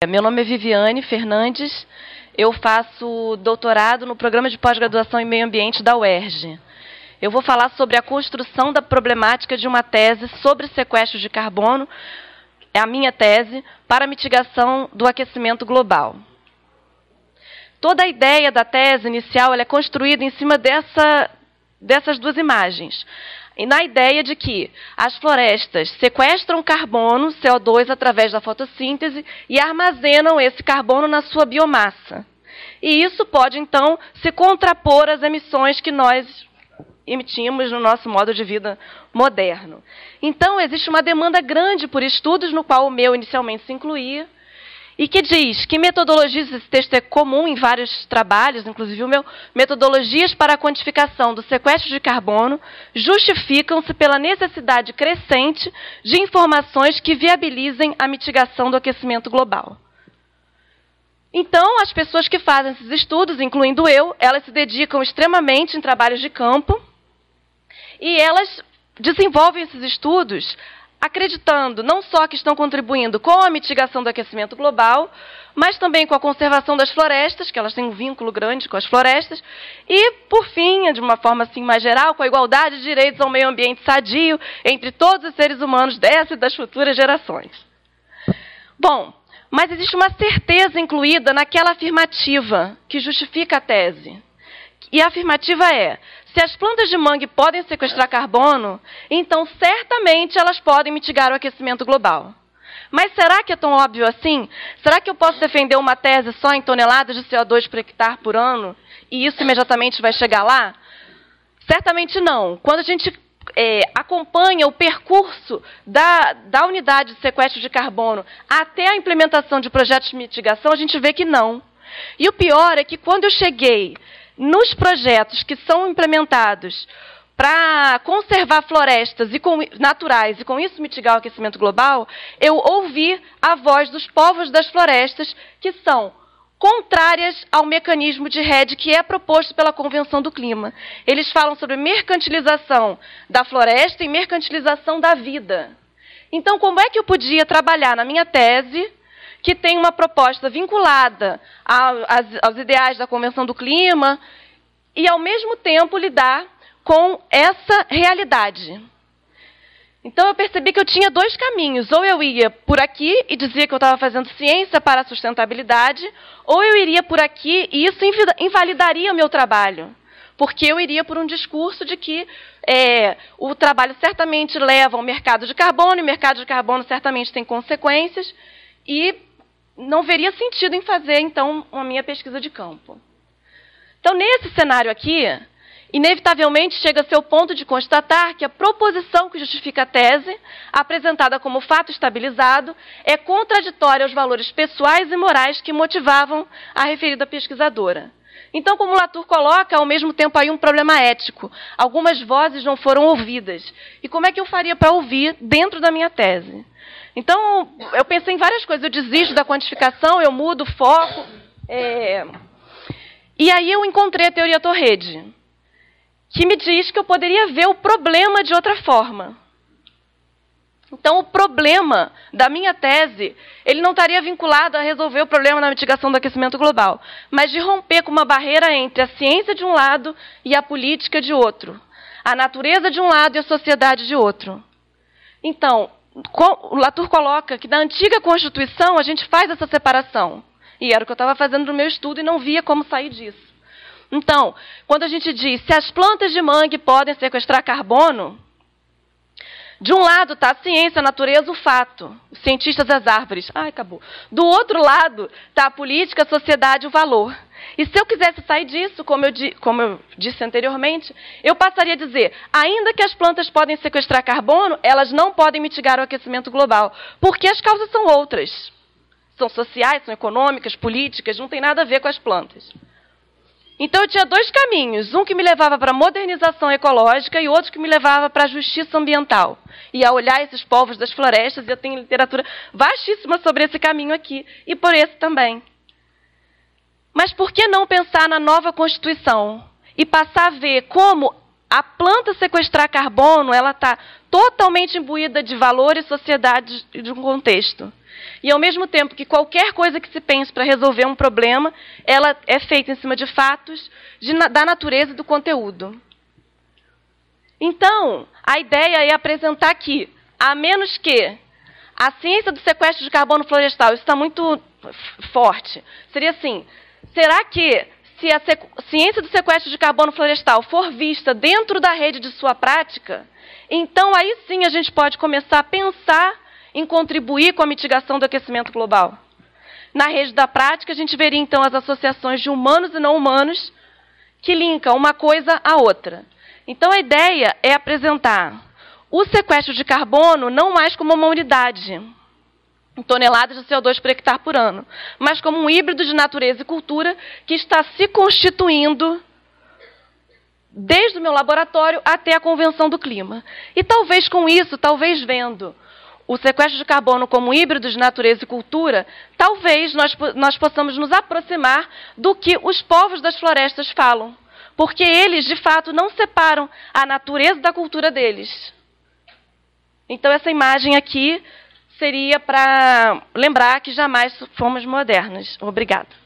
Meu nome é Viviane Fernandes, eu faço doutorado no programa de pós-graduação em meio ambiente da UERJ. Eu vou falar sobre a construção da problemática de uma tese sobre sequestro de carbono, é a minha tese, para a mitigação do aquecimento global. Toda a ideia da tese inicial ela é construída em cima dessas duas imagens. E na ideia de que as florestas sequestram carbono, CO2, através da fotossíntese e armazenam esse carbono na sua biomassa. E isso pode, então, se contrapor às emissões que nós emitimos no nosso modo de vida moderno. Então, existe uma demanda grande por estudos, no qual o meu inicialmente se incluía, e que diz que metodologias, esse texto é comum em vários trabalhos, inclusive o meu, metodologias para a quantificação do sequestro de carbono justificam-se pela necessidade crescente de informações que viabilizem a mitigação do aquecimento global. Então, as pessoas que fazem esses estudos, incluindo eu, elas se dedicam extremamente em trabalhos de campo e elas desenvolvem esses estudos acreditando não só que estão contribuindo com a mitigação do aquecimento global, mas também com a conservação das florestas, que elas têm um vínculo grande com as florestas, e, por fim, de uma forma assim mais geral, com a igualdade de direitos ao meio ambiente sadio entre todos os seres humanos dessa e das futuras gerações. Bom, mas existe uma certeza incluída naquela afirmativa que justifica a tese. E a afirmativa é: se as plantas de mangue podem sequestrar carbono, então certamente elas podem mitigar o aquecimento global. Mas será que é tão óbvio assim? Será que eu posso defender uma tese só em toneladas de CO2 por hectare por ano e isso imediatamente vai chegar lá? Certamente não. Quando a gente acompanha o percurso da unidade de sequestro de carbono até a implementação de projetos de mitigação, a gente vê que não. E o pior é que quando eu cheguei nos projetos que são implementados para conservar florestas naturais e com isso mitigar o aquecimento global, eu ouvi a voz dos povos das florestas que são contrárias ao mecanismo de rede que é proposto pela Convenção do Clima. Eles falam sobre mercantilização da floresta e mercantilização da vida. Então, como é que eu podia trabalhar na minha tese, que tem uma proposta vinculada aos ideais da Convenção do Clima, e, ao mesmo tempo, lidar com essa realidade? Então, eu percebi que eu tinha dois caminhos. Ou eu ia por aqui e dizia que eu estava fazendo ciência para a sustentabilidade, ou eu iria por aqui e isso invalidaria o meu trabalho. Porque eu iria por um discurso de que o trabalho certamente leva ao mercado de carbono, e o mercado de carbono certamente tem consequências, e não veria sentido em fazer, então, a minha pesquisa de campo. Então, nesse cenário aqui, inevitavelmente chega-se ao ponto de constatar que a proposição que justifica a tese, apresentada como fato estabilizado, é contraditória aos valores pessoais e morais que motivavam a referida pesquisadora. Então, como Latour coloca, ao mesmo tempo aí um problema ético. Algumas vozes não foram ouvidas. E como é que eu faria para ouvir dentro da minha tese? Então, eu pensei em várias coisas. Eu desisto da quantificação, eu mudo o foco. E aí eu encontrei a teoria Torrede, que me diz que eu poderia ver o problema de outra forma. Então, o problema da minha tese, ele não estaria vinculado a resolver o problema da mitigação do aquecimento global, mas de romper com uma barreira entre a ciência de um lado e a política de outro, a natureza de um lado e a sociedade de outro. Então, o Latour coloca que na antiga Constituição a gente faz essa separação. E era o que eu estava fazendo no meu estudo e não via como sair disso. Então, quando a gente diz se as plantas de mangue podem sequestrar carbono, de um lado está a ciência, a natureza, o fato, os cientistas, as árvores. Ai, acabou. Do outro lado está a política, a sociedade, o valor. E se eu quisesse sair disso, como eu disse anteriormente, eu passaria a dizer, ainda que as plantas podem sequestrar carbono, elas não podem mitigar o aquecimento global, porque as causas são outras. São sociais, são econômicas, políticas, não tem nada a ver com as plantas. Então, eu tinha dois caminhos, um que me levava para a modernização ecológica e outro que me levava para a justiça ambiental. E a olhar esses povos das florestas, e eu tenho literatura vastíssima sobre esse caminho aqui, e por esse também. Mas por que não pensar na nova Constituição e passar a ver como a planta sequestrar carbono, ela está totalmente imbuída de valores, sociedade e de um contexto. E, ao mesmo tempo que qualquer coisa que se pense para resolver um problema, ela é feita em cima de fatos da natureza e do conteúdo. Então, a ideia é apresentar aqui, a menos que a ciência do sequestro de carbono florestal, isso está muito forte, seria assim, será que se a ciência do sequestro de carbono florestal for vista dentro da rede de sua prática, então aí sim a gente pode começar a pensar em contribuir com a mitigação do aquecimento global. Na rede da prática, a gente veria então as associações de humanos e não humanos que linkam uma coisa à outra. Então a ideia é apresentar o sequestro de carbono não mais como uma unidade, em toneladas de CO2 por hectare por ano, mas como um híbrido de natureza e cultura que está se constituindo desde o meu laboratório até a Convenção do Clima. E talvez com isso, talvez vendo o sequestro de carbono como híbrido de natureza e cultura, talvez nós possamos nos aproximar do que os povos das florestas falam, porque eles, de fato, não separam a natureza da cultura deles. Então, essa imagem aqui seria para lembrar que jamais fomos modernos. Obrigada.